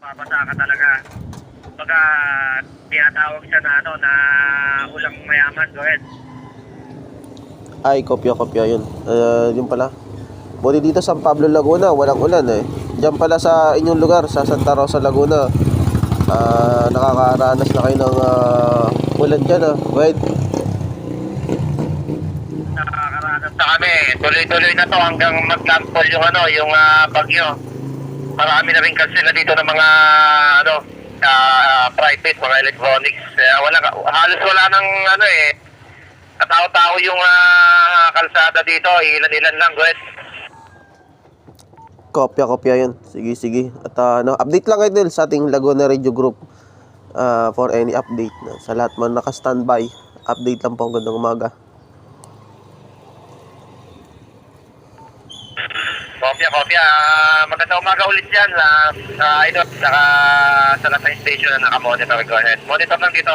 mababasa ka talaga. Baga, tinatawag siya na ano, na ulang mayaman. Go ahead. Ay, kopya yun. Yun pala. Buti dito San Pablo, Laguna, walang ulan eh. Diyan pala sa inyong lugar, sa Santa Rosa, Laguna, nakakaranas na kayo ng ulan dyan ah. Wait. Nakakaranas na kami. Tuloy-tuloy na to hanggang mag-landfall yung ano, yung bagyo. Marami na rin cancel na dito ng mga ano, private, mga electronics. Halos wala nang ano eh. Katao-tao yung kalsada dito. Ilan-ilan lang, guys. Kopya yun. Sige. At update lang kayo sa ating Laguna Radio Group for any update. Sa lahat man naka-standby, update lang po. Gandang umaga. Kopya. Magandang umaga ulit yan. Idol, saka sa lahat ng station na nakamonitor. Go ahead. Monitor lang dito.